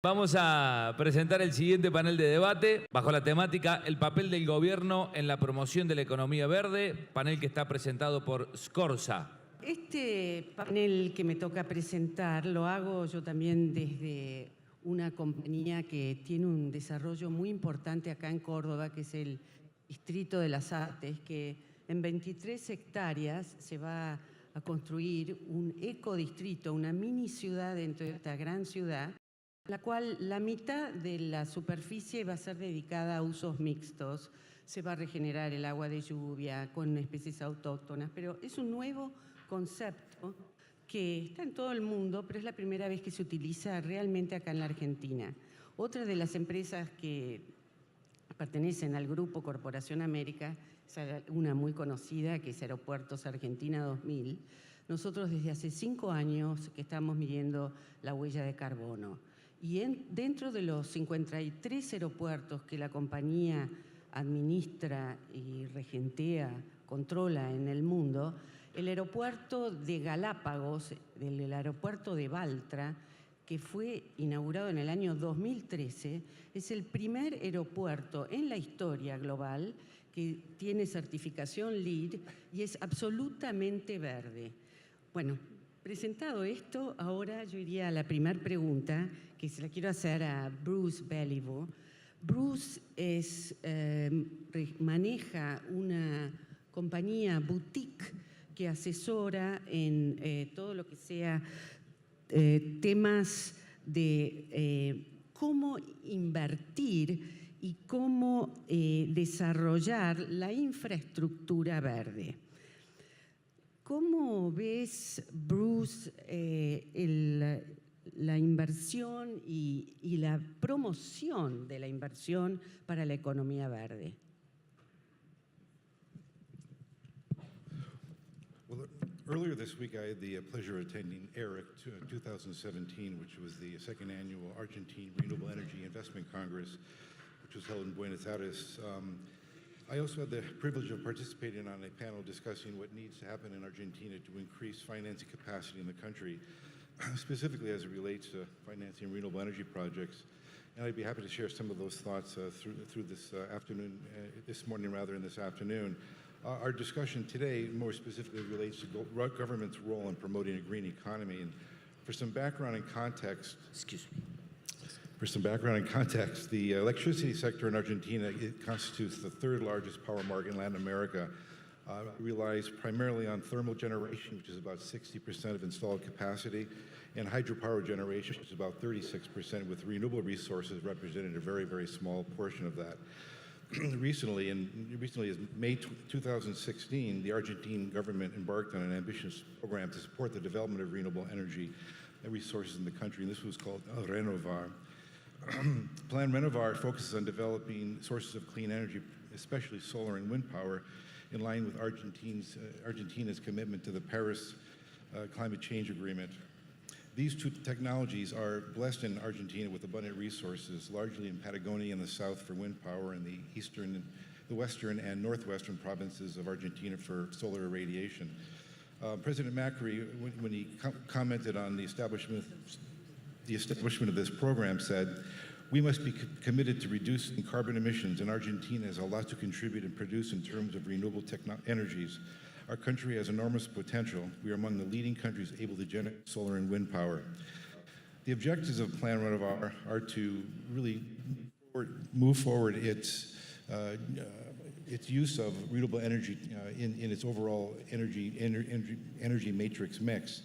Vamos a presentar el siguiente panel de debate bajo la temática El papel del gobierno en la promoción de la economía verde, panel que está presentado por Scorza. Este panel que me toca presentar lo hago yo también desde una compañía que tiene un desarrollo muy importante acá en Córdoba, que es el Distrito de las Artes, que en 23 hectáreas se va a construir un ecodistrito, una mini ciudad dentro de esta gran ciudad, la cual la mitad de la superficie va a ser dedicada a usos mixtos. Se va a regenerar el agua de lluvia con especies autóctonas, pero es un nuevo concepto que está en todo el mundo, pero es la primera vez que se utiliza realmente acá en la Argentina. Otra de las empresas que pertenecen al grupo Corporación América, es una muy conocida que es Aeropuertos Argentina 2000. Nosotros desde hace 5 años que estamos midiendo la huella de carbono. Y dentro de los 53 aeropuertos que la compañía administra y regentea, controla en el mundo, el aeropuerto de Galápagos, el aeropuerto de Baltra, que fue inaugurado en el año 2013, es el primer aeropuerto en la historia global que tiene certificación LEED y es absolutamente verde. Bueno, presentado esto, ahora yo iría a la primera pregunta, que se la quiero hacer a Bruce Belliveau. Bruce maneja una compañía boutique que asesora en todo lo que sea temas de cómo invertir y cómo desarrollar la infraestructura verde. ¿Cómo ves, Bruce, la inversión y la promoción de la inversión para la economía verde? Well, earlier this week, I had the pleasure of attending ERIC 2017, which was the second annual Argentine Renewable Energy Investment Congress, which was held in Buenos Aires. I also had the privilege of participating on a panel discussing what needs to happen in Argentina to increase financing capacity in the country, specifically as it relates to financing renewable energy projects. And I'd be happy to share some of those thoughts through this this morning rather than this afternoon. Our discussion today more specifically relates to government's role in promoting a green economy. And for some background and context, For some background and context, the electricity sector in Argentina, it constitutes the third largest power market in Latin America. It relies primarily on thermal generation, which is about 60% of installed capacity, and hydropower generation, which is about 36%, with renewable resources representing a very, very small portion of that. Recently, as May 2016, the Argentine government embarked on an ambitious program to support the development of renewable energy and resources in the country, and this was called Renovar. Plan Renovar focuses on developing sources of clean energy, especially solar and wind power, in line with Argentina's commitment to the Paris Climate Change Agreement. These two technologies are blessed in Argentina with abundant resources, largely in Patagonia in the south for wind power and the western and northwestern provinces of Argentina for solar irradiation. President Macri, when he commented on the establishment of this program, said, "We must be committed to reducing carbon emissions, and Argentina has a lot to contribute and produce in terms of renewable energies. Our country has enormous potential. We are among the leading countries able to generate solar and wind power." The objectives of Plan Renovar are to really move forward its use of renewable energy in its overall energy matrix mix.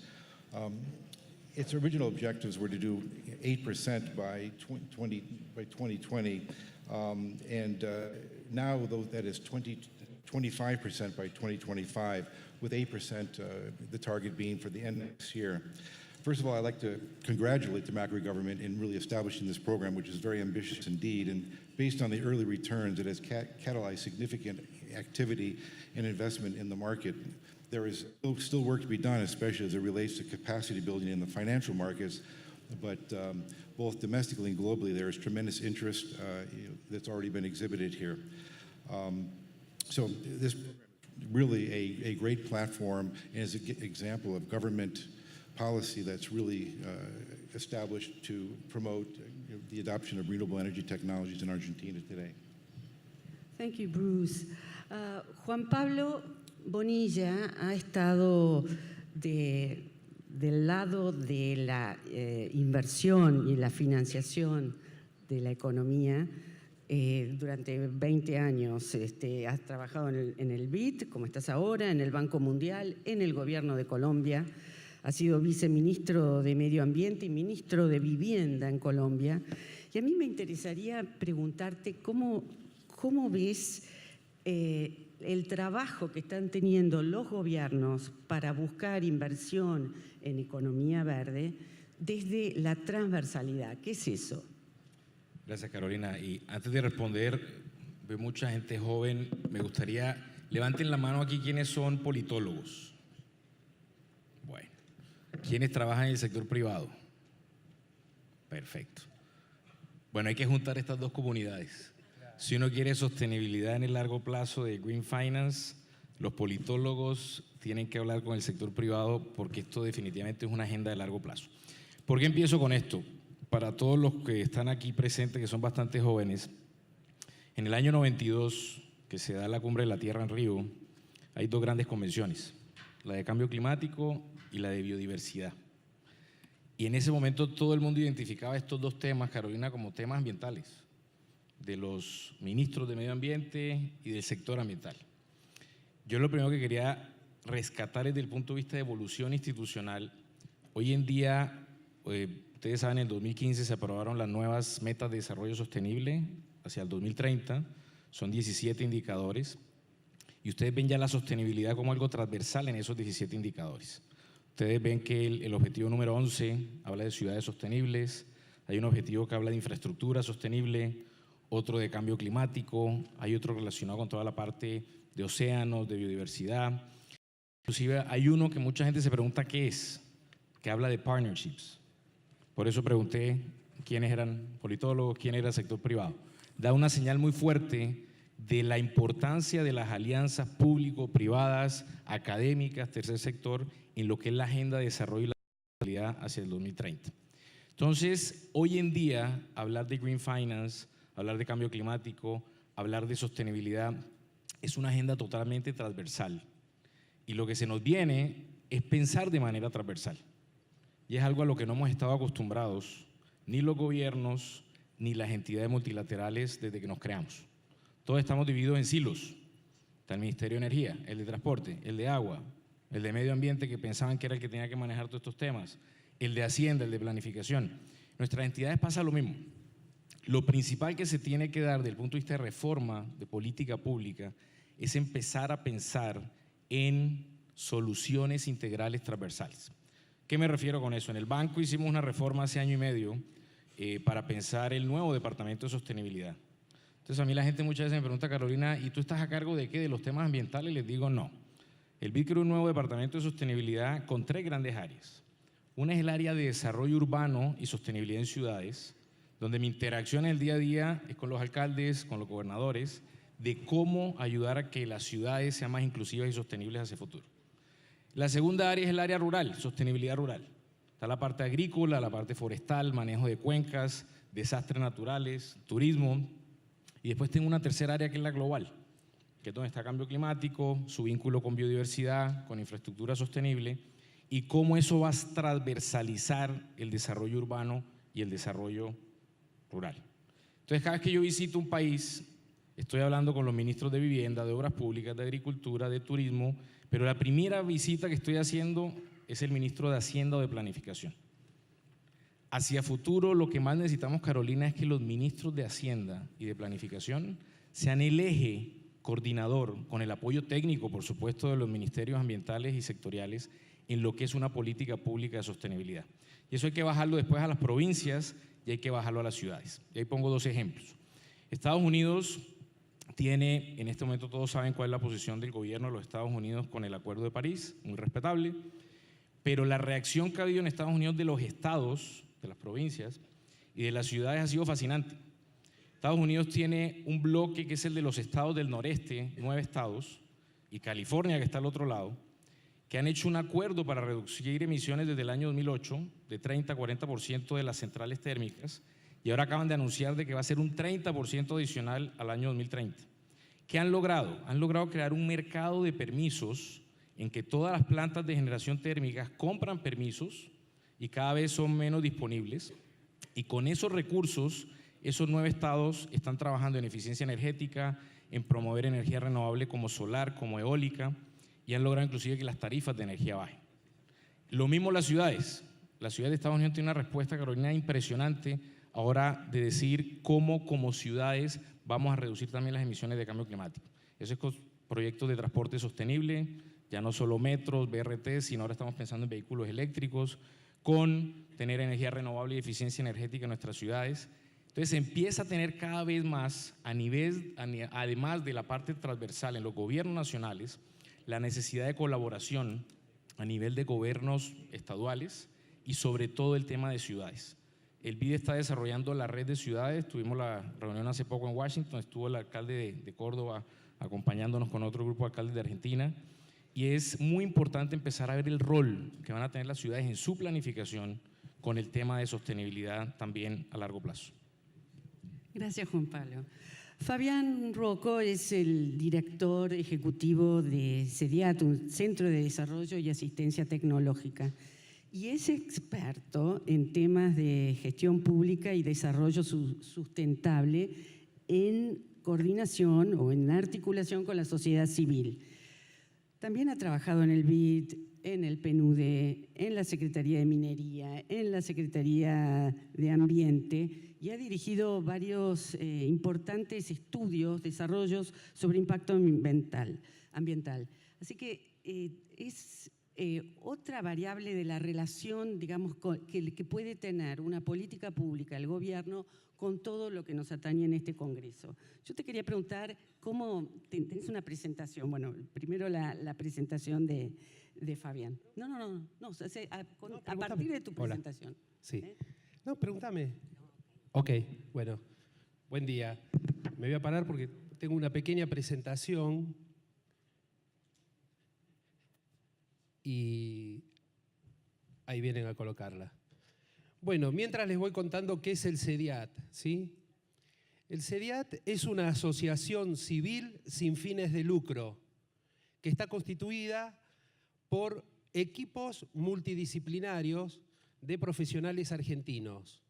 Its original objectives were to do 8% by 2020, and now that is 25% by 2025, with 8% the target being for the end of next year. First of all, I'd like to congratulate the Macri government in really establishing this program, which is very ambitious indeed, and based on the early returns, it has catalyzed significant activity and investment in the market. There is still work to be done, especially as it relates to capacity building in the financial markets, but both domestically and globally, there is tremendous interest that's already been exhibited here. So this is really a great platform and is an example of government policy that's really established to promote the adoption of renewable energy technologies in Argentina today? Thank you, Bruce. Juan Pablo Bonilla ha estado del lado de la inversión y la financiación de la economía durante 20 años. Has trabajado en el BID, como estás ahora, en el Banco Mundial, en el Gobierno de Colombia. Has sido viceministro de Medio Ambiente y ministro de Vivienda en Colombia. Y a mí me interesaría preguntarte cómo ves el trabajo que están teniendo los gobiernos para buscar inversión en economía verde desde la transversalidad. ¿Qué es eso? Gracias, Carolina. Y antes de responder, veo mucha gente joven. Me gustaría, levanten la mano aquí quienes son politólogos. Bueno, ¿quiénes trabajan en el sector privado? Perfecto. Bueno, hay que juntar estas dos comunidades. Si uno quiere sostenibilidad en el largo plazo de Green Finance, los politólogos tienen que hablar con el sector privado porque esto definitivamente es una agenda de largo plazo. ¿Por qué empiezo con esto? Para todos los que están aquí presentes, que son bastante jóvenes, en el año 92, que se da la Cumbre de la Tierra en Río, hay dos grandes convenciones, la de cambio climático y la de biodiversidad. Y en ese momento todo el mundo identificaba estos dos temas, Carolina, como temas ambientales, de los ministros de Medio Ambiente y del sector ambiental. Yo lo primero que quería rescatar desde el punto de vista de evolución institucional, hoy en día, ustedes saben, en el 2015 se aprobaron las nuevas metas de desarrollo sostenible hacia el 2030, son 17 indicadores, y ustedes ven ya la sostenibilidad como algo transversal en esos 17 indicadores. Ustedes ven que el objetivo número 11 habla de ciudades sostenibles, hay un objetivo que habla de infraestructura sostenible, otro de cambio climático, hay otro relacionado con toda la parte de océanos, de biodiversidad. Inclusive hay uno que mucha gente se pregunta qué es, que habla de partnerships. Por eso pregunté quiénes eran politólogos, quién era el sector privado. Da una señal muy fuerte de la importancia de las alianzas público-privadas, académicas, tercer sector, en lo que es la agenda de desarrollo y la sostenibilidad hacia el 2030. Entonces, hoy en día, hablar de Green Finance, hablar de cambio climático, hablar de sostenibilidad, es una agenda totalmente transversal. Y lo que se nos viene es pensar de manera transversal. Y es algo a lo que no hemos estado acostumbrados, ni los gobiernos, ni las entidades multilaterales desde que nos creamos. Todos estamos divididos en silos. Está el Ministerio de Energía, el de Transporte, el de Agua, el de Medio Ambiente, que pensaban que era el que tenía que manejar todos estos temas, el de Hacienda, el de Planificación. Nuestras entidades pasa lo mismo. Lo principal que se tiene que dar desde el punto de vista de reforma, de política pública, es empezar a pensar en soluciones integrales transversales. ¿Qué me refiero con eso? En el banco hicimos una reforma hace año y medio para pensar el nuevo Departamento de Sostenibilidad. Entonces a mí la gente muchas veces me pregunta, Carolina, ¿y tú estás a cargo de qué? ¿De los temas ambientales? Les digo no. El BID creó un nuevo Departamento de Sostenibilidad con tres grandes áreas. Una es el área de desarrollo urbano y sostenibilidad en ciudades, donde mi interacción en el día a día es con los alcaldes, con los gobernadores, de cómo ayudar a que las ciudades sean más inclusivas y sostenibles hacia el futuro. La segunda área es el área rural, sostenibilidad rural. Está la parte agrícola, la parte forestal, manejo de cuencas, desastres naturales, turismo. Y después tengo una tercera área que es la global, que es donde está cambio climático, su vínculo con biodiversidad, con infraestructura sostenible, y cómo eso va a transversalizar el desarrollo urbano y el desarrollo rural. Entonces, cada vez que yo visito un país, estoy hablando con los ministros de Vivienda, de Obras Públicas, de Agricultura, de Turismo, pero la primera visita que estoy haciendo es el ministro de Hacienda o de Planificación. Hacia futuro, lo que más necesitamos, Carolina, es que los ministros de Hacienda y de Planificación sean el eje coordinador, con el apoyo técnico, por supuesto, de los ministerios ambientales y sectoriales, en lo que es una política pública de sostenibilidad. Y eso hay que bajarlo después a las provincias y hay que bajarlo a las ciudades. Y ahí pongo dos ejemplos. Estados Unidos tiene, en este momento todos saben cuál es la posición del gobierno de los Estados Unidos con el Acuerdo de París, muy respetable, pero la reacción que ha habido en Estados Unidos de los estados, de las provincias y de las ciudades ha sido fascinante. Estados Unidos tiene un bloque que es el de los estados del noreste, 9 estados, y California, que está al otro lado, que han hecho un acuerdo para reducir emisiones desde el año 2008 de 30 a 40% de las centrales térmicas, y ahora acaban de anunciar de que va a ser un 30% adicional al año 2030. ¿Qué han logrado? Han logrado crear un mercado de permisos en que todas las plantas de generación térmica compran permisos y cada vez son menos disponibles, y con esos recursos, esos 9 estados están trabajando en eficiencia energética, en promover energía renovable como solar, como eólica, y han logrado inclusive que las tarifas de energía bajen. Lo mismo las ciudades. La ciudad de Estados Unidos tiene una respuesta, Carolina, impresionante ahora de decir cómo como ciudades vamos a reducir también las emisiones de cambio climático. Eso es con proyectos de transporte sostenible, ya no solo metros, BRT, sino ahora estamos pensando en vehículos eléctricos, con tener energía renovable y eficiencia energética en nuestras ciudades. Entonces se empieza a tener cada vez más, además de la parte transversal en los gobiernos nacionales, la necesidad de colaboración a nivel de gobiernos estaduales y sobre todo el tema de ciudades. El BID está desarrollando la red de ciudades, tuvimos la reunión hace poco en Washington, estuvo el alcalde de Córdoba acompañándonos con otro grupo de alcaldes de Argentina, y es muy importante empezar a ver el rol que van a tener las ciudades en su planificación con el tema de sostenibilidad también a largo plazo. Gracias, Juan Pablo. Fabián Rocco es el director ejecutivo de CEDIAT, un Centro de Desarrollo y Asistencia Tecnológica, y es experto en temas de gestión pública y desarrollo sustentable en coordinación o en articulación con la sociedad civil. También ha trabajado en el BID, en el PNUD, en la Secretaría de Minería, en la Secretaría de Ambiente, y ha dirigido varios importantes estudios, desarrollos sobre impacto ambiental. Así que es otra variable de la relación, digamos, que puede tener una política pública, el gobierno, con todo lo que nos atañe en este Congreso. Yo te quería preguntar, ¿cómo tenés una presentación? Bueno, primero la presentación de Fabián. No, a partir de tu presentación. Hola. Sí. No, pregúntame. Ok, bueno, buen día. Me voy a parar porque tengo una pequeña presentación y ahí vienen a colocarla. Bueno, mientras les voy contando qué es el CEDIAT, ¿sí? El CEDIAT es una asociación civil sin fines de lucro que está constituida por equipos multidisciplinarios de profesionales argentinos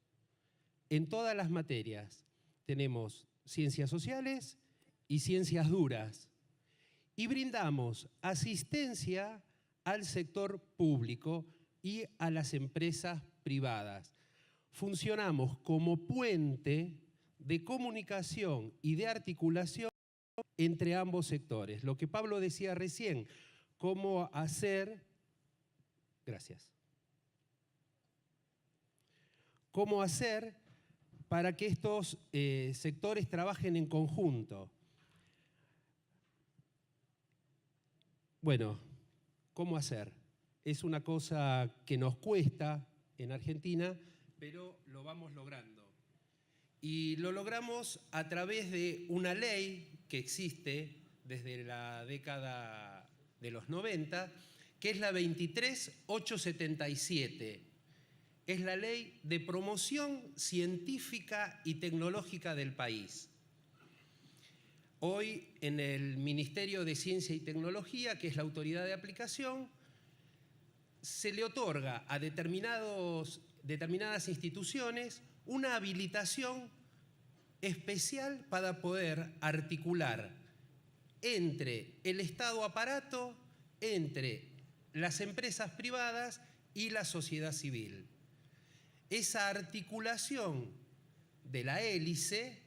en todas las materias. Tenemos ciencias sociales y ciencias duras y brindamos asistencia al sector público y a las empresas privadas. Funcionamos como puente de comunicación y de articulación entre ambos sectores. Lo que Pablo decía recién, cómo hacer, gracias, cómo hacer para que estos sectores trabajen en conjunto. Bueno, ¿cómo hacer? Es una cosa que nos cuesta en Argentina, pero lo vamos logrando. Y lo logramos a través de una ley que existe desde la década de los 90, que es la 23877. Es la ley de promoción científica y tecnológica del país. Hoy en el Ministerio de Ciencia y Tecnología, que es la autoridad de aplicación, se le otorga a determinadas instituciones una habilitación especial para poder articular entre el Estado aparato, entre las empresas privadas y la sociedad civil. Esa articulación de la hélice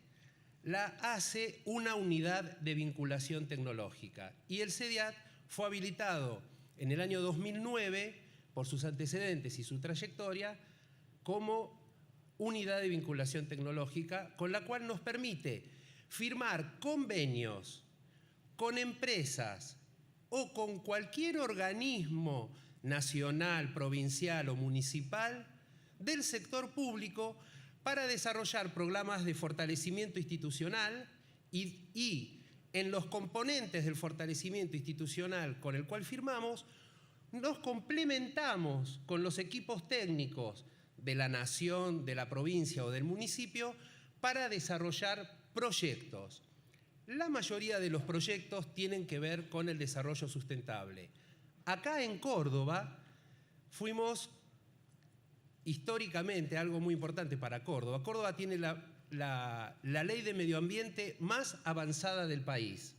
la hace una unidad de vinculación tecnológica. Y el CEDIAT fue habilitado en el año 2009, por sus antecedentes y su trayectoria, como unidad de vinculación tecnológica, con la cual nos permite firmar convenios con empresas o con cualquier organismo nacional, provincial o municipal del sector público para desarrollar programas de fortalecimiento institucional y en los componentes del fortalecimiento institucional con el cual firmamos, nos complementamos con los equipos técnicos de la nación, de la provincia o del municipio para desarrollar proyectos. La mayoría de los proyectos tienen que ver con el desarrollo sustentable. Acá en Córdoba fuimos históricamente, algo muy importante para Córdoba. Córdoba tiene la ley de medio ambiente más avanzada del país.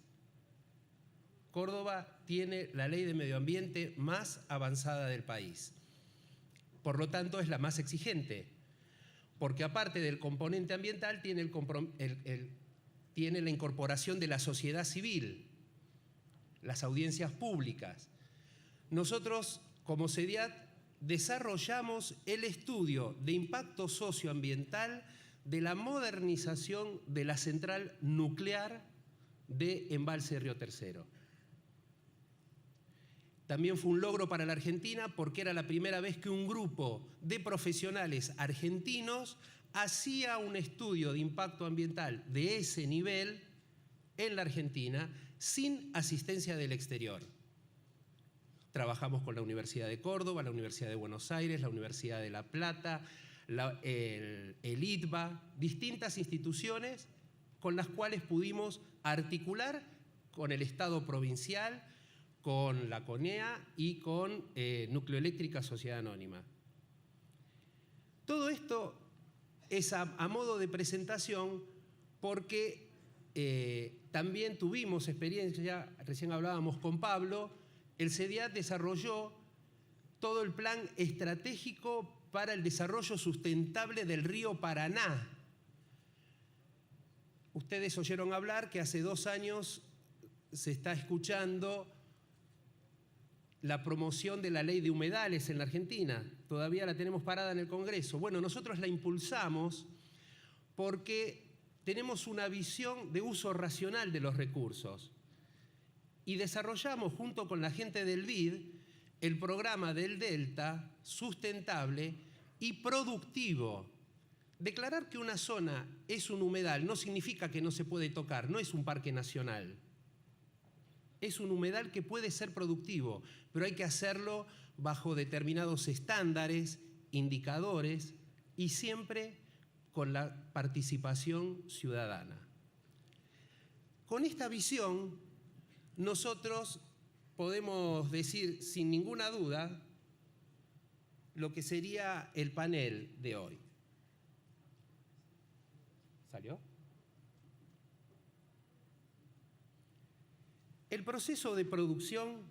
Córdoba tiene la ley de medio ambiente más avanzada del país. Por lo tanto, es la más exigente, porque aparte del componente ambiental tiene, tiene la incorporación de la sociedad civil, las audiencias públicas. Nosotros, como CEDIAT, desarrollamos el estudio de impacto socioambiental de la modernización de la central nuclear de Embalse Río Tercero. También fue un logro para la Argentina porque era la primera vez que un grupo de profesionales argentinos hacía un estudio de impacto ambiental de ese nivel en la Argentina sin asistencia del exterior. Trabajamos con la Universidad de Córdoba, la Universidad de Buenos Aires, la Universidad de La Plata, el ITBA, distintas instituciones con las cuales pudimos articular con el Estado provincial, con la CONEA y con Nucleoeléctrica Sociedad Anónima. Todo esto es a modo de presentación porque también tuvimos experiencia, recién hablábamos con Pablo, el CEDIAT desarrolló todo el plan estratégico para el desarrollo sustentable del río Paraná. Ustedes oyeron hablar que hace 2 años se está escuchando la promoción de la ley de humedales en la Argentina. Todavía la tenemos parada en el Congreso. Bueno, nosotros la impulsamos porque tenemos una visión de uso racional de los recursos y desarrollamos junto con la gente del BID el programa del Delta sustentable y productivo. Declarar que una zona es un humedal no significa que no se puede tocar, no es un parque nacional. Es un humedal que puede ser productivo, pero hay que hacerlo bajo determinados estándares, indicadores y siempre con la participación ciudadana. Con esta visión, nosotros podemos decir sin ninguna duda lo que sería el panel de hoy. ¿Salió? El proceso de producción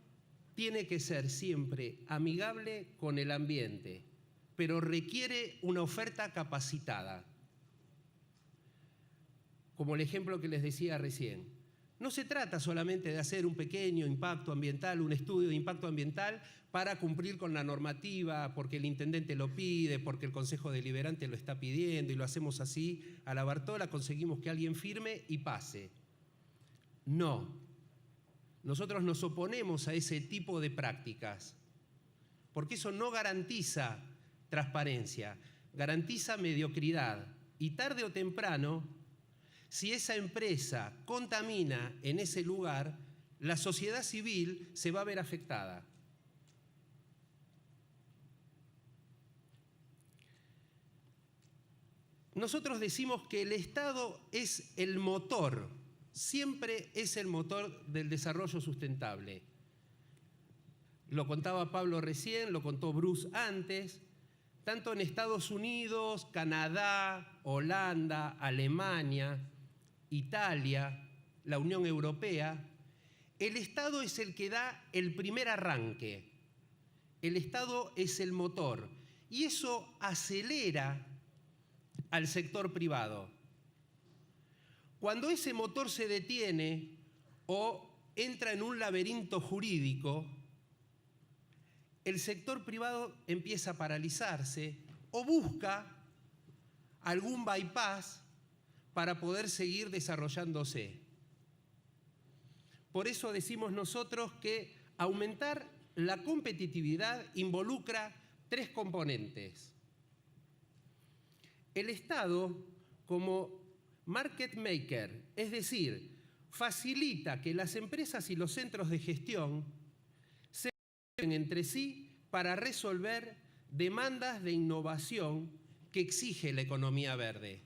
tiene que ser siempre amigable con el ambiente, pero requiere una oferta capacitada. Como el ejemplo que les decía recién. No se trata solamente de hacer un pequeño impacto ambiental, un estudio de impacto ambiental para cumplir con la normativa, porque el intendente lo pide, porque el Consejo Deliberante lo está pidiendo y lo hacemos así a la Bartola, conseguimos que alguien firme y pase. No. Nosotros nos oponemos a ese tipo de prácticas, porque eso no garantiza transparencia, garantiza mediocridad y tarde o temprano, si esa empresa contamina en ese lugar, la sociedad civil se va a ver afectada. Nosotros decimos que el Estado es el motor, siempre es el motor del desarrollo sustentable. Lo contaba Pablo recién, lo contó Bruce antes, tanto en Estados Unidos, Canadá, Holanda, Alemania, Italia, la Unión Europea, el Estado es el que da el primer arranque. El Estado es el motor y eso acelera al sector privado. Cuando ese motor se detiene o entra en un laberinto jurídico, el sector privado empieza a paralizarse o busca algún bypass para poder seguir desarrollándose. Por eso decimos nosotros que aumentar la competitividad involucra 3 componentes. El Estado como market maker, es decir, facilita que las empresas y los centros de gestión se unen entre sí para resolver demandas de innovación que exige la economía verde.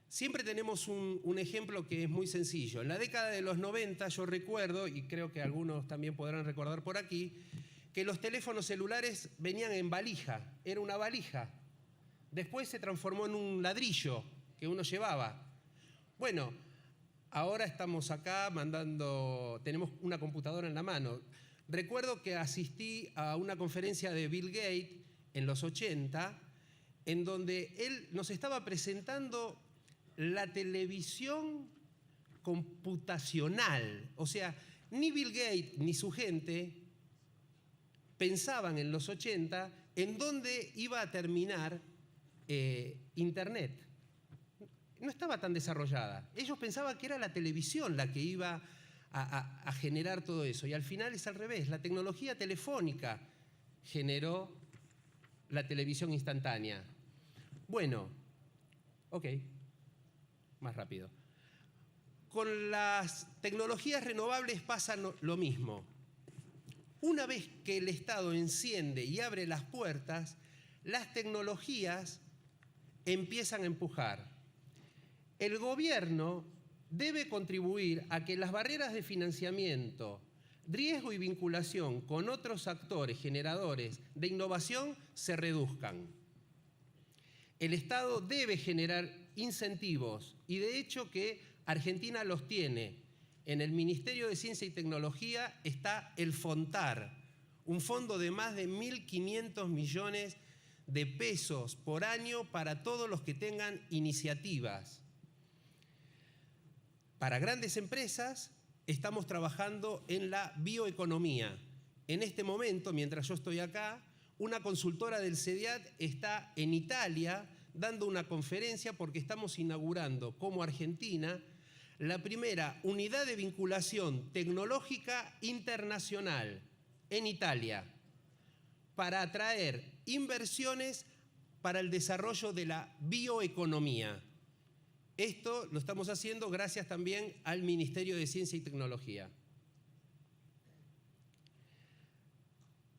Siempre tenemos un ejemplo que es muy sencillo. En la década de los 90 yo recuerdo, y creo que algunos también podrán recordar por aquí, que los teléfonos celulares venían en valija, era una valija. Después se transformó en un ladrillo que uno llevaba. Bueno, ahora estamos acá tenemos una computadora en la mano. Recuerdo que asistí a una conferencia de Bill Gates en los 80, en donde él nos estaba presentando la televisión computacional. O sea, ni Bill Gates ni su gente pensaban en los 80 en dónde iba a terminar Internet. No estaba tan desarrollada. Ellos pensaban que era la televisión la que iba a generar todo eso. Y al final es al revés. La tecnología telefónica generó la televisión instantánea. Bueno, ok. Más rápido. Con las tecnologías renovables pasa lo mismo. Una vez que el Estado enciende y abre las puertas, las tecnologías empiezan a empujar. El gobierno debe contribuir a que las barreras de financiamiento, riesgo y vinculación con otros actores generadores de innovación se reduzcan. El Estado debe generar incentivos, y de hecho que Argentina los tiene. En el Ministerio de Ciencia y Tecnología está el FONTAR, un fondo de más de 1.500 millones de pesos por año para todos los que tengan iniciativas. Para grandes empresas estamos trabajando en la bioeconomía. En este momento, mientras yo estoy acá, una consultora del CEDIAT está en Italia dando una conferencia porque estamos inaugurando como Argentina la primera unidad de vinculación tecnológica internacional en Italia para atraer inversiones para el desarrollo de la bioeconomía. Esto lo estamos haciendo gracias también al Ministerio de Ciencia y Tecnología.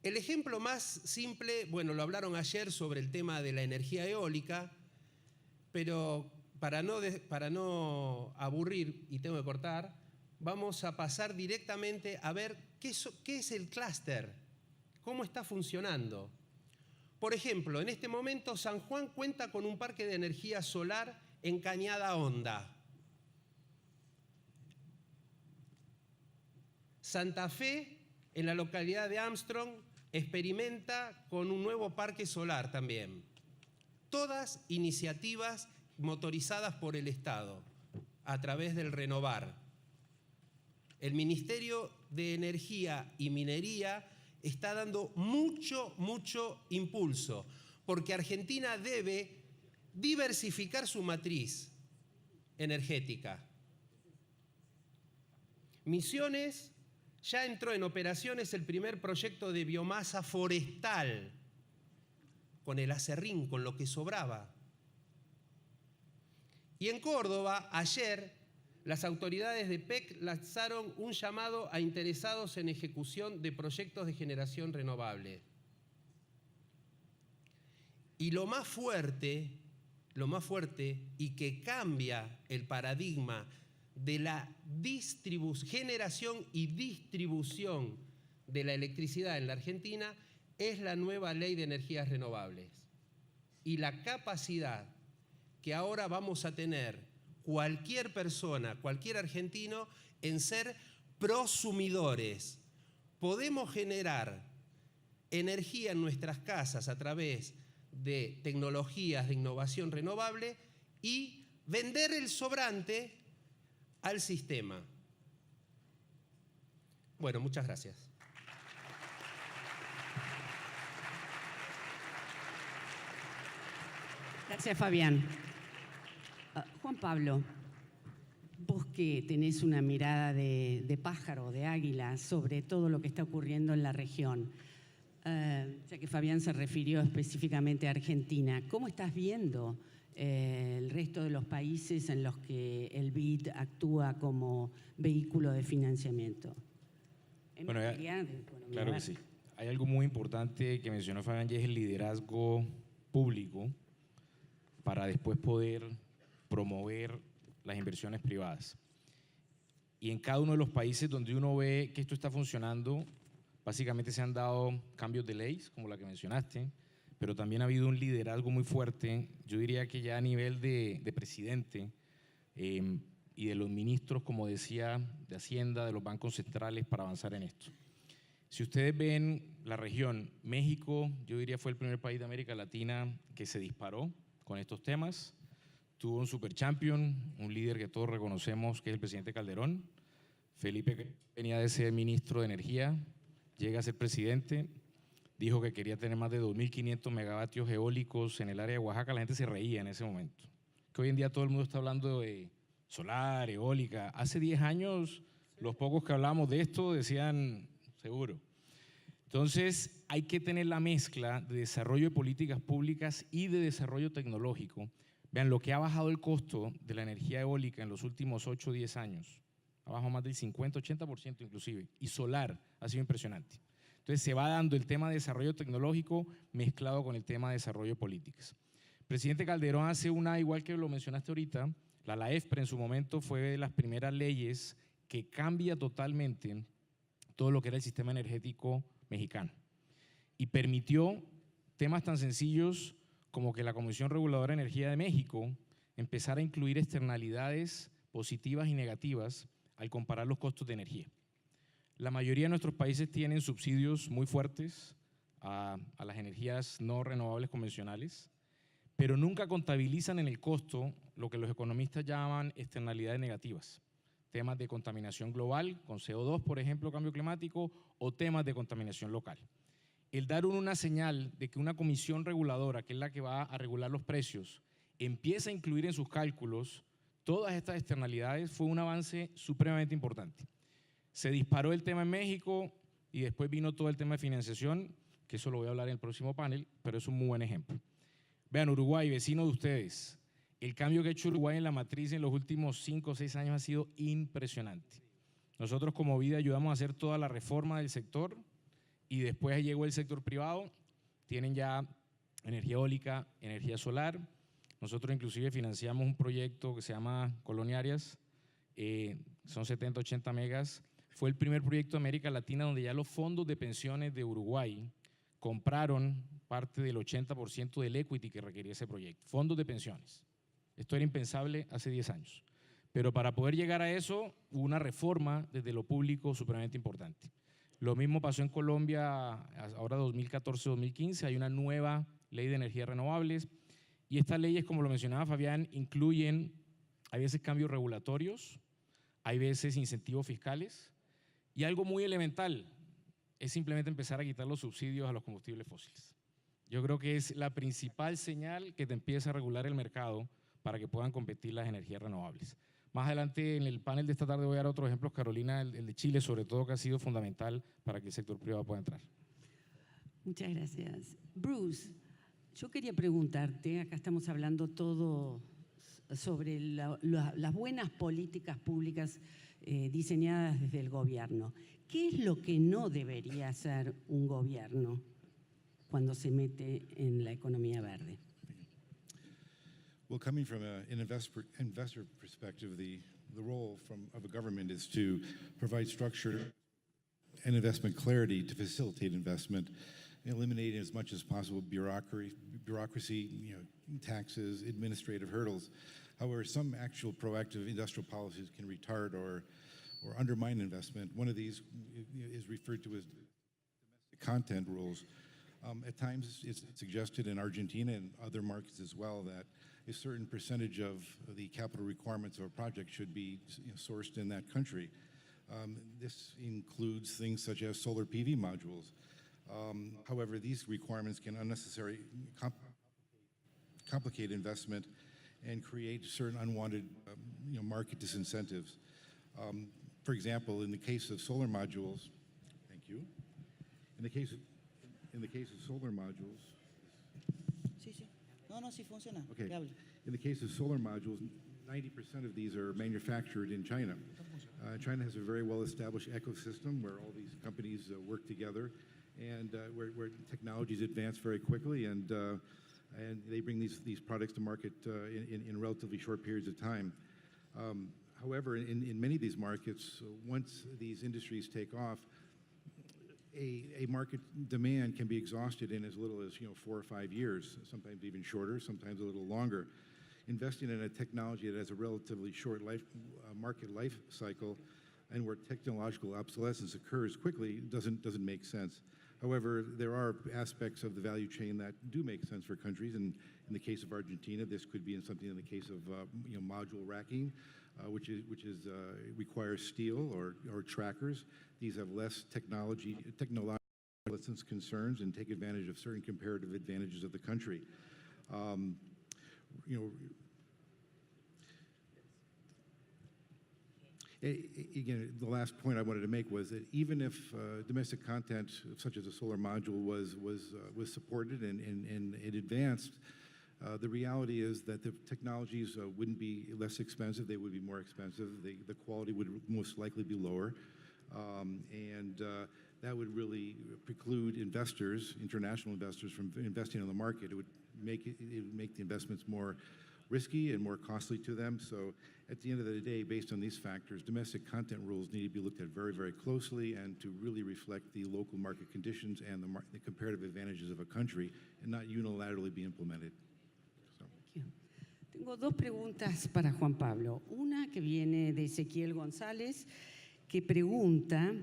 El ejemplo más simple, bueno, lo hablaron ayer sobre el tema de la energía eólica, pero para no aburrir, y tengo que cortar, vamos a pasar directamente a ver qué es el clúster, cómo está funcionando. Por ejemplo, en este momento San Juan cuenta con un parque de energía solar en Cañada Honda. Santa Fe, en la localidad de Armstrong, experimenta con un nuevo parque solar también. Todas iniciativas motorizadas por el Estado a través del Renovar. El Ministerio de Energía y Minería está dando mucho impulso, porque Argentina debe diversificar su matriz energética. Misiones ya entró en operaciones el primer proyecto de biomasa forestal, con el acerrín, con lo que sobraba. Y en Córdoba, ayer, las autoridades de PEC lanzaron un llamado a interesados en ejecución de proyectos de generación renovable. Y lo más fuerte y que cambia el paradigma de la generación y distribución de la electricidad en la Argentina es la nueva ley de energías renovables. Y la capacidad que ahora vamos a tener cualquier persona, cualquier argentino, en ser prosumidores. Podemos generar energía en nuestras casas a través de tecnologías de innovación renovable y vender el sobrante al sistema. Bueno, muchas gracias. Gracias, Fabián. Juan Pablo, vos que tenés una mirada de pájaro, de águila, sobre todo lo que está ocurriendo en la región, ya que Fabián se refirió específicamente a Argentina, ¿cómo estás viendo el resto de los países en los que el BID actúa como vehículo de financiamiento? Bueno, claro que sí. hay algo muy importante que mencionó Fabián y es el liderazgo público para después poder promover las inversiones privadas. Y en cada uno de los países donde uno ve que esto está funcionando, básicamente se han dado cambios de leyes, como la que mencionaste, pero también ha habido un liderazgo muy fuerte, yo diría que ya a nivel de presidente y de los ministros, como decía, de Hacienda, de los bancos centrales para avanzar en esto. Si ustedes ven la región, México, yo diría fue el primer país de América Latina que se disparó con estos temas. Tuvo un super champion, un líder que todos reconocemos que es el presidente Calderón. Felipe venía de ser ministro de Energía, llega a ser presidente, dijo que quería tener más de 2.500 megavatios eólicos en el área de Oaxaca. La gente se reía en ese momento. Que hoy en día todo el mundo está hablando de solar, eólica. Hace 10 años, los pocos que hablábamos de esto decían seguro. Entonces, hay que tener la mezcla de desarrollo de políticas públicas y de desarrollo tecnológico. Vean, lo que ha bajado el costo de la energía eólica en los últimos 8 o 10 años, ha bajado más del 50-80% inclusive, y solar ha sido impresionante. Entonces, se va dando el tema de desarrollo tecnológico mezclado con el tema de desarrollo de políticas. El presidente Calderón hace una, igual que lo mencionaste ahorita, la EFPRE en su momento fue de las primeras leyes que cambia totalmente todo lo que era el sistema energético mexicano y permitió temas tan sencillos como que la Comisión Reguladora de Energía de México empezara a incluir externalidades positivas y negativas al comparar los costos de energía. La mayoría de nuestros países tienen subsidios muy fuertes a las energías no renovables convencionales, pero nunca contabilizan en el costo lo que los economistas llaman externalidades negativas. Temas de contaminación global, con CO2, por ejemplo, cambio climático, o temas de contaminación local. El dar una señal de que una comisión reguladora, que es la que va a regular los precios, empieza a incluir en sus cálculos todas estas externalidades, fue un avance supremamente importante. Se disparó el tema en México y después vino todo el tema de financiación, que eso lo voy a hablar en el próximo panel, pero es un muy buen ejemplo. Vean, Uruguay, vecino de ustedes, el cambio que ha hecho Uruguay en la matriz en los últimos 5 o 6 años ha sido impresionante. Nosotros como Vida ayudamos a hacer toda la reforma del sector y después llegó el sector privado, tienen ya energía eólica, energía solar. Nosotros inclusive financiamos un proyecto que se llama Coloniarias, son 70, 80 megas. Fue el primer proyecto de América Latina donde ya los fondos de pensiones de Uruguay compraron parte del 80% del equity que requería ese proyecto, fondos de pensiones. Esto era impensable hace 10 años. Pero para poder llegar a eso, hubo una reforma desde lo público supremamente importante. Lo mismo pasó en Colombia, ahora 2014-2015, hay una nueva ley de energías renovables y estas leyes, como lo mencionaba Fabián, incluyen, hay veces cambios regulatorios, hay veces incentivos fiscales y algo muy elemental es simplemente empezar a quitar los subsidios a los combustibles fósiles. Yo creo que es la principal señal que te empieza a regular el mercado para que puedan competir las energías renovables. Más adelante en el panel de esta tarde voy a dar otros ejemplos, Carolina, el de Chile sobre todo, que ha sido fundamental para que el sector privado pueda entrar. Muchas gracias. Bruce, yo quería preguntarte, acá estamos hablando todo sobre las buenas políticas públicas diseñadas desde el gobierno. ¿Qué es lo que no debería hacer un gobierno cuando se mete en la economía verde? Well, coming from an investor perspective, the role of a government is to provide structure and investment clarity to facilitate investment, eliminating as much as possible bureaucracy, taxes, administrative hurdles. However, some actual proactive industrial policies can retard or undermine investment. One of these is referred to as domestic content rules. At times, it's suggested in Argentina and other markets as well that a certain percentage of the capital requirements of a project should be sourced in that country. This includes things such as solar PV modules. However, these requirements can unnecessarily complicate investment and create certain unwanted market disincentives. For example, in the case of solar modules, thank you. In the case of solar modules, Sí, sí. No, sí funciona. okay. Que hable. In the case of solar modules, 90% of these are manufactured in China. China has a very well-established ecosystem where all these companies work together, and where technologies advance very quickly, and they bring these products to market in relatively short periods of time. However, in many of these markets, once these industries take off, a market demand can be exhausted in as little as 4 or 5 years, sometimes even shorter, sometimes a little longer. Investing in a technology that has a relatively short market life cycle and where technological obsolescence occurs quickly doesn't make sense. However, there are aspects of the value chain that do make sense for countries, and in the case of Argentina, this could be something in the case of module racking, which requires steel or trackers. These have less technological obsolescence concerns and take advantage of certain comparative advantages of the country. Again, the last point I wanted to make was that even if domestic content, such as a solar module, was supported and it advanced, the reality is that the technologies wouldn't be less expensive; they would be more expensive. The quality would most likely be lower, and that would really preclude investors, international investors, from investing in the market. It would make the investments more risky and more costly to them. So at the end of the day, based on these factors, domestic content rules need to be looked at very, very closely and to really reflect the local market conditions and the comparative advantages of a country and not unilaterally be implemented. So. Tengo dos preguntas para Juan Pablo. Una que viene de Ezequiel González, que pregunta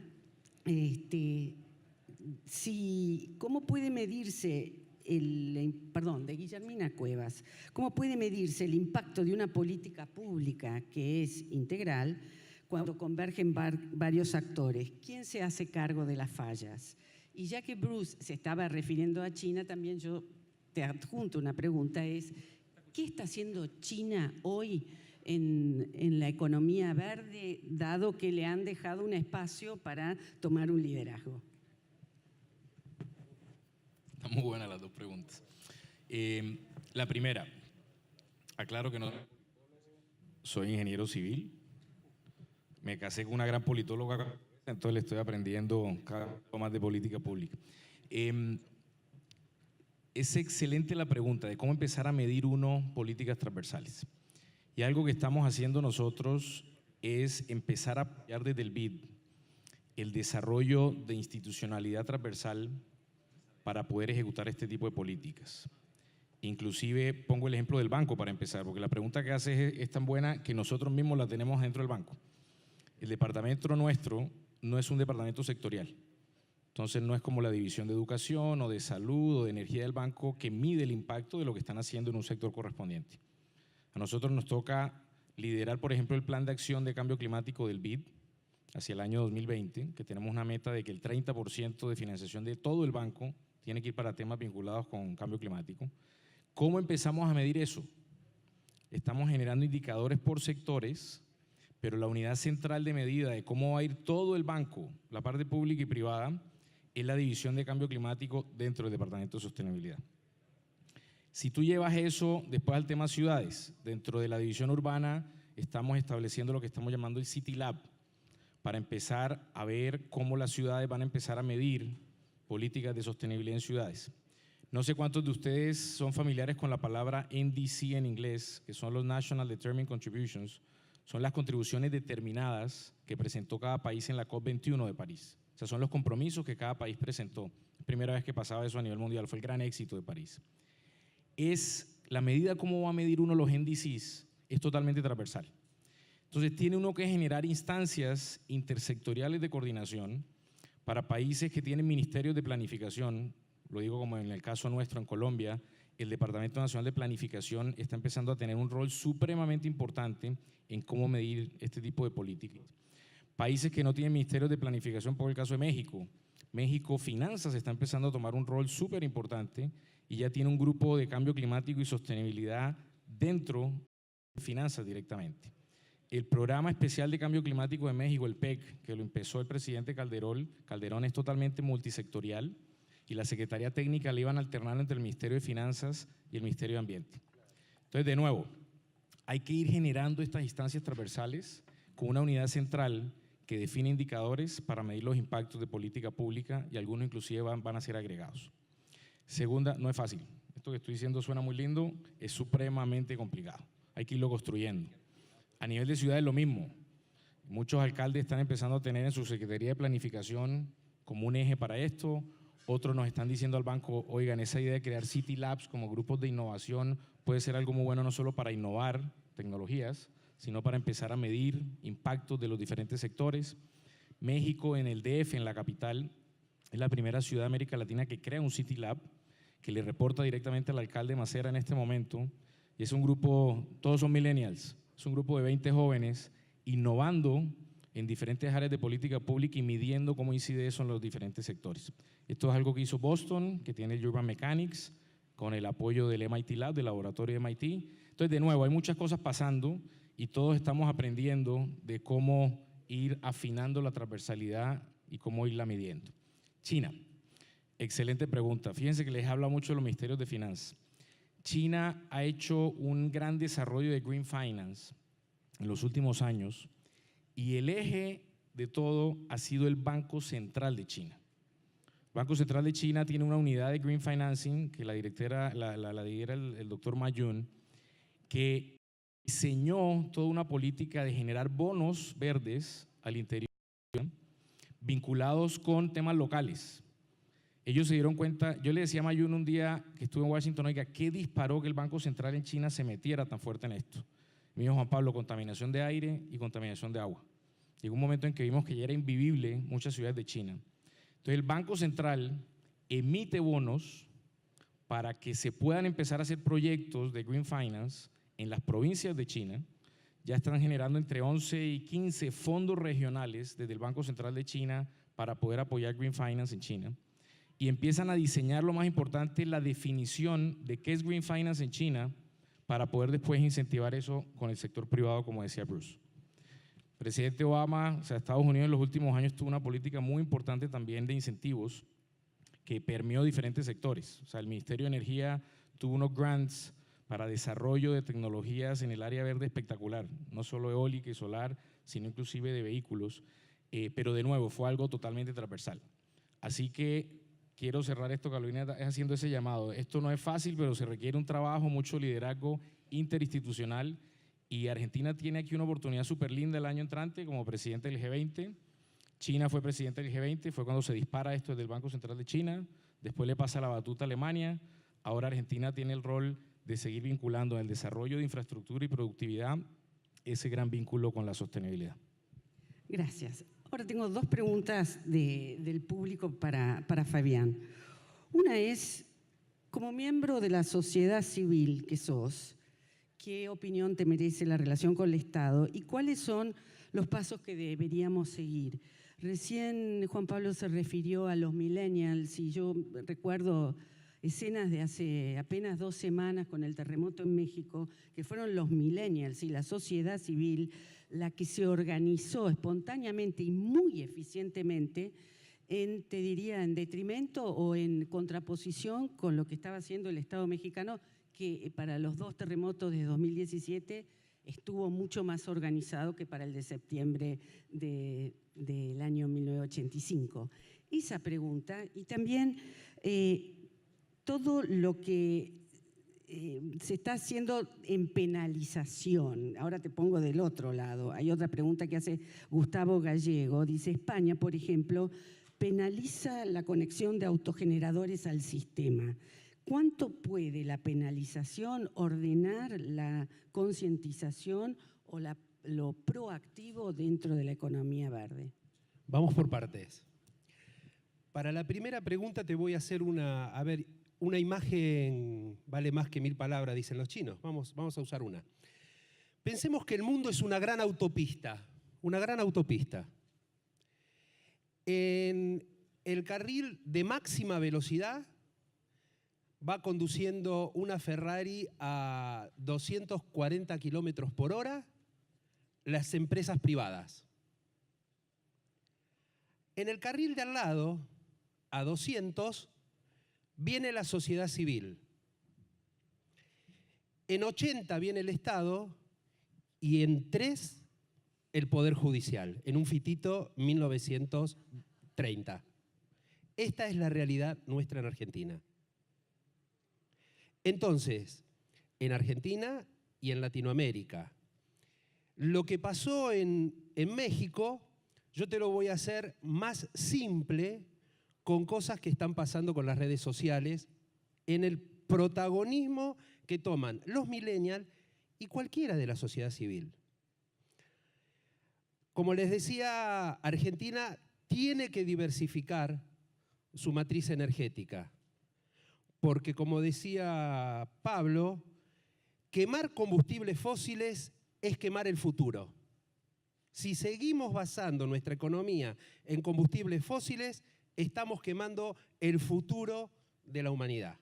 cómo puede medirse de Guillermina Cuevas, ¿cómo puede medirse el impacto de una política pública que es integral cuando convergen varios actores? ¿Quién se hace cargo de las fallas? Y ya que Bruce se estaba refiriendo a China, también yo te adjunto una pregunta, ¿qué está haciendo China hoy en la economía verde, dado que le han dejado un espacio para tomar un liderazgo? Muy buenas las dos preguntas. La primera, aclaro que no soy ingeniero civil, me casé con una gran politóloga, entonces le estoy aprendiendo cada vez más de política pública. Es excelente la pregunta de cómo empezar a medir políticas transversales. Y algo que estamos haciendo nosotros es empezar a apoyar desde el BID el desarrollo de institucionalidad transversal para poder ejecutar este tipo de políticas. Inclusive pongo el ejemplo del banco para empezar, porque la pregunta que hace es tan buena que nosotros mismos la tenemos dentro del banco. El departamento nuestro no es un departamento sectorial, entonces no es como la división de educación o de salud o de energía del banco que mide el impacto de lo que están haciendo en un sector correspondiente. A nosotros nos toca liderar, por ejemplo, el plan de acción de cambio climático del BID hacia el año 2020, que tenemos una meta de que el 30% de financiación de todo el banco tiene que ir para temas vinculados con cambio climático. ¿Cómo empezamos a medir eso? Estamos generando indicadores por sectores, pero la unidad central de medida de cómo va a ir todo el banco, la parte pública y privada, es la división de cambio climático dentro del Departamento de Sostenibilidad. Si tú llevas eso después al tema ciudades, dentro de la división urbana estamos estableciendo lo que estamos llamando el City Lab, para empezar a ver cómo las ciudades van a empezar a medir políticas de sostenibilidad en ciudades. No sé cuántos de ustedes son familiares con la palabra NDC en inglés, que son los National Determined Contributions, son las contribuciones determinadas que presentó cada país en la COP21 de París. O sea, son los compromisos que cada país presentó. Primera vez que pasaba eso a nivel mundial, fue el gran éxito de París. Es la medida cómo va a medir uno los NDCs, es totalmente transversal. Entonces tiene uno que generar instancias intersectoriales de coordinación para países que tienen ministerios de planificación. Lo digo como en el caso nuestro en Colombia, el Departamento Nacional de Planificación está empezando a tener un rol supremamente importante en cómo medir este tipo de políticas. Países que no tienen ministerios de planificación, por el caso de México. México Finanzas está empezando a tomar un rol súper importante y ya tiene un grupo de cambio climático y sostenibilidad dentro de finanzas directamente. El Programa Especial de Cambio Climático de México, el PEC, que lo empezó el presidente Calderón, es totalmente multisectorial y la Secretaría Técnica le iban alternando entre el Ministerio de Finanzas y el Ministerio de Ambiente. Entonces, de nuevo, hay que ir generando estas instancias transversales con una unidad central que define indicadores para medir los impactos de política pública y algunos inclusive van a ser agregados. Segunda, no es fácil. Esto que estoy diciendo suena muy lindo, es supremamente complicado. Hay que irlo construyendo. A nivel de ciudad es lo mismo. Muchos alcaldes están empezando a tener en su Secretaría de Planificación como un eje para esto. Otros nos están diciendo al banco, oigan, esa idea de crear City Labs como grupos de innovación puede ser algo muy bueno no solo para innovar tecnologías, sino para empezar a medir impactos de los diferentes sectores. México, en el DF, en la capital, es la primera ciudad de América Latina que crea un City Lab, que le reporta directamente al alcalde Macera en este momento, y es un grupo, todos son millennials, es un grupo de 20 jóvenes innovando en diferentes áreas de política pública y midiendo cómo incide eso en los diferentes sectores. Esto es algo que hizo Boston, que tiene el Urban Mechanics, con el apoyo del MIT Lab, del laboratorio de MIT. Entonces, de nuevo, hay muchas cosas pasando y todos estamos aprendiendo de cómo ir afinando la transversalidad y cómo irla midiendo. China, excelente pregunta. Fíjense que les habla mucho de los ministerios de finanzas. China ha hecho un gran desarrollo de Green Finance en los últimos años y el eje de todo ha sido el Banco Central de China. El Banco Central de China tiene una unidad de Green Financing que la lidera el doctor Ma Yun, que diseñó toda una política de generar bonos verdes al interior vinculados con temas locales. Ellos se dieron cuenta, yo le decía a Ma Yun un día que estuve en Washington, oiga, ¿qué disparó que el Banco Central en China se metiera tan fuerte en esto? Me dijo Juan Pablo, contaminación de aire y contaminación de agua. Llegó un momento en que vimos que ya era invivible muchas ciudades de China. Entonces el Banco Central emite bonos para que se puedan empezar a hacer proyectos de Green Finance en las provincias de China. Ya están generando entre 11 y 15 fondos regionales desde el Banco Central de China para poder apoyar Green Finance en China. Y empiezan a diseñar, lo más importante, la definición de qué es Green Finance en China para poder después incentivar eso con el sector privado, como decía Bruce. El presidente Obama, o sea, Estados Unidos en los últimos años tuvo una política muy importante también de incentivos que permeó diferentes sectores. O sea, el Ministerio de Energía tuvo unos grants para desarrollo de tecnologías en el área verde espectacular, no solo eólica y solar, sino inclusive de vehículos, pero de nuevo fue algo totalmente transversal. Así que quiero cerrar esto, Carolina, es haciendo ese llamado. Esto no es fácil, pero se requiere un trabajo, mucho liderazgo interinstitucional y Argentina tiene aquí una oportunidad súper linda el año entrante como presidente del G20. China fue presidente del G20, fue cuando se dispara esto desde el Banco Central de China, después le pasa la batuta a Alemania, ahora Argentina tiene el rol de seguir vinculando en el desarrollo de infraestructura y productividad ese gran vínculo con la sostenibilidad. Gracias. Ahora tengo dos preguntas del público para Fabián. Una es, como miembro de la sociedad civil que sos, ¿qué opinión te merece la relación con el Estado y cuáles son los pasos que deberíamos seguir? Recién Juan Pablo se refirió a los millennials y yo recuerdo escenas de hace apenas 2 semanas con el terremoto en México, que fueron los millennials y la sociedad civil la que se organizó espontáneamente y muy eficientemente te diría, en detrimento o en contraposición con lo que estaba haciendo el Estado mexicano, que para los 2 terremotos de 2017 estuvo mucho más organizado que para el de septiembre del año 1985. Esa pregunta, y también todo lo que se está haciendo en penalización. Ahora te pongo del otro lado. Hay otra pregunta que hace Gustavo Gallego. Dice, España, por ejemplo, penaliza la conexión de autogeneradores al sistema. ¿Cuánto puede la penalización ordenar la concientización o lo proactivo dentro de la economía verde? Vamos por partes. Para la primera pregunta te voy a hacer una imagen vale más que 1000 palabras, dicen los chinos. Vamos a usar una. Pensemos que el mundo es una gran autopista, una gran autopista. En el carril de máxima velocidad va conduciendo una Ferrari a 240 kilómetros por hora las empresas privadas. En el carril de al lado, a 200, viene la sociedad civil. En 80 viene el Estado y en 3 el Poder Judicial, en un fitito 1930. Esta es la realidad nuestra en Argentina. Entonces, en Argentina y en Latinoamérica, lo que pasó en México, yo te lo voy a hacer más simple con cosas que están pasando con las redes sociales, en el protagonismo que toman los millennials y cualquiera de la sociedad civil. Como les decía, Argentina tiene que diversificar su matriz energética, porque como decía Pablo, quemar combustibles fósiles es quemar el futuro. Si seguimos basando nuestra economía en combustibles fósiles, estamos quemando el futuro de la humanidad.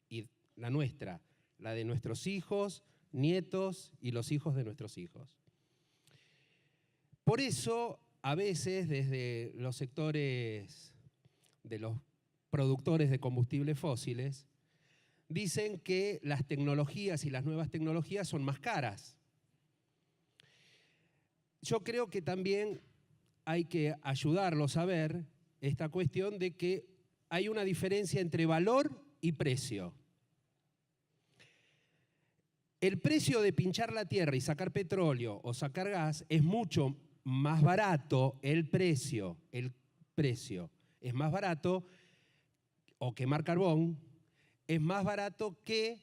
Y la nuestra, la de nuestros hijos, nietos y los hijos de nuestros hijos. Por eso, a veces, desde los sectores de los productores de combustibles fósiles, dicen que las tecnologías y las nuevas tecnologías son más caras. Yo creo que también hay que ayudarlos a ver esta cuestión de que hay una diferencia entre valor y precio. El precio de pinchar la tierra y sacar petróleo o sacar gas es mucho más barato, el precio es más barato, o quemar carbón, es más barato que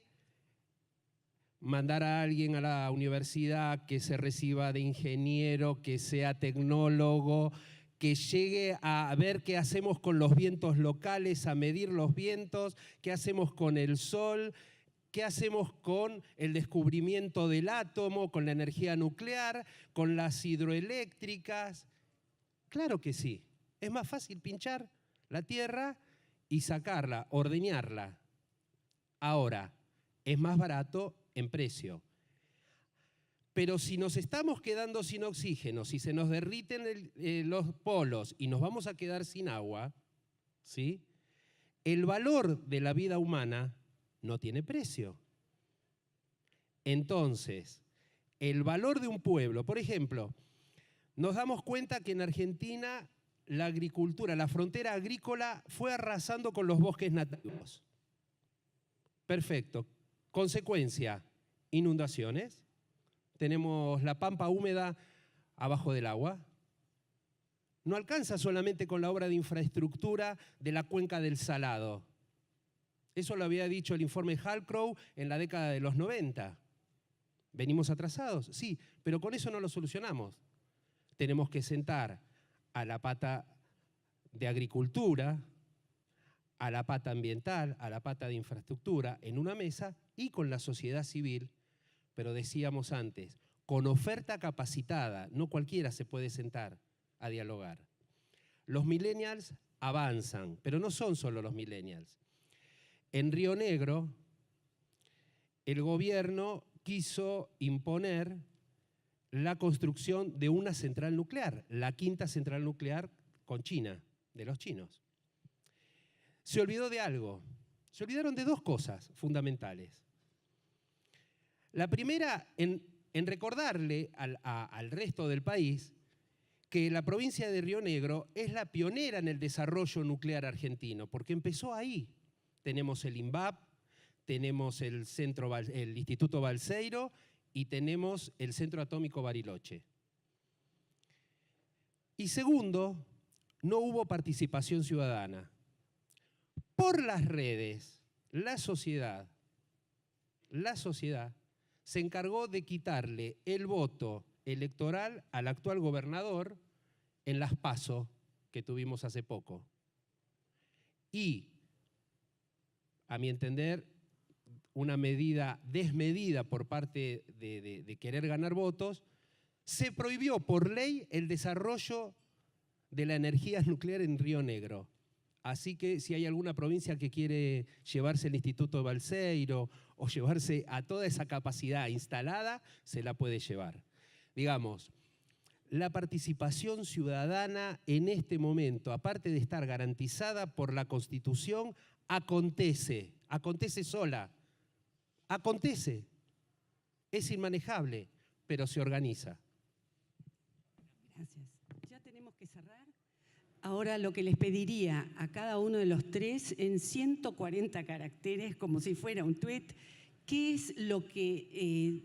mandar a alguien a la universidad que se reciba de ingeniero, que sea tecnólogo, que llegue a ver qué hacemos con los vientos locales, a medir los vientos, qué hacemos con el sol, qué hacemos con el descubrimiento del átomo, con la energía nuclear, con las hidroeléctricas. Claro que sí, es más fácil pinchar la tierra y sacarla, ordeñarla. Ahora, es más barato en precio. Pero si nos estamos quedando sin oxígeno, si se nos derriten los polos y nos vamos a quedar sin agua, ¿sí? El valor de la vida humana no tiene precio. Entonces, el valor de un pueblo, por ejemplo, nos damos cuenta que en Argentina la agricultura, la frontera agrícola fue arrasando con los bosques nativos. Perfecto. Consecuencia, inundaciones. Tenemos la pampa húmeda abajo del agua. No alcanza solamente con la obra de infraestructura de la cuenca del Salado. Eso lo había dicho el informe Halcrow en la década de los 90. ¿Venimos atrasados? Sí, pero con eso no lo solucionamos. Tenemos que sentar a la pata de agricultura, a la pata ambiental, a la pata de infraestructura en una mesa y con la sociedad civil, pero decíamos antes, con oferta capacitada, no cualquiera se puede sentar a dialogar. Los millennials avanzan, pero no son solo los millennials. En Río Negro, el gobierno quiso imponer la construcción de una central nuclear, la quinta central nuclear con China, de los chinos. Se olvidó de algo, se olvidaron de dos cosas fundamentales. La primera, en recordarle al resto del país que la provincia de Río Negro es la pionera en el desarrollo nuclear argentino, porque empezó ahí. Tenemos el INVAP, tenemos el Instituto Balseiro y tenemos el Centro Atómico Bariloche. Y segundo, no hubo participación ciudadana. Por las redes, la sociedad se encargó de quitarle el voto electoral al actual gobernador en las PASO que tuvimos hace poco. Y, a mi entender, una medida desmedida por parte de querer ganar votos, se prohibió por ley el desarrollo de la energía nuclear en Río Negro. Así que si hay alguna provincia que quiere llevarse el Instituto Balseiro o llevarse a toda esa capacidad instalada, se la puede llevar. Digamos, la participación ciudadana en este momento, aparte de estar garantizada por la Constitución, acontece sola, acontece, es inmanejable, pero se organiza. Gracias. Ya tenemos que cerrar. Ahora lo que les pediría a cada uno de los tres en 140 caracteres, como si fuera un tweet, ¿qué es lo que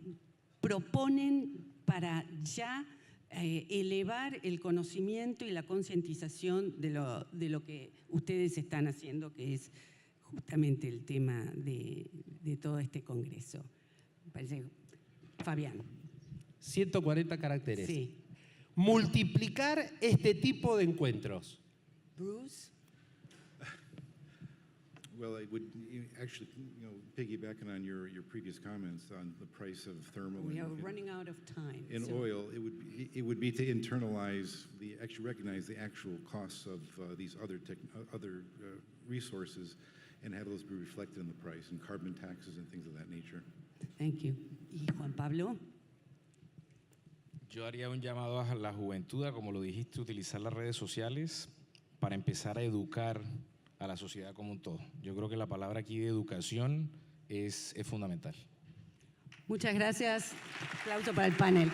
proponen para ya elevar el conocimiento y la concientización de lo que ustedes están haciendo, que es justamente el tema de todo este congreso? Me parece, Fabián. 140 caracteres. Sí. Multiplicar este tipo de encuentros. Bruce. Well, I would actually, piggybacking on your previous comments on the price of thermal We are and running out of time. in so- oil, it would be to internalize actually recognize the actual costs of these other resources and have those be reflected in the price and carbon taxes and things of that nature. Thank you. ¿Y Juan Pablo? Yo haría un llamado a la juventud, a, como lo dijiste, utilizar las redes sociales para empezar a educar a la sociedad como un todo. Yo creo que la palabra aquí de educación es fundamental. Muchas gracias. Aplauso para el panel.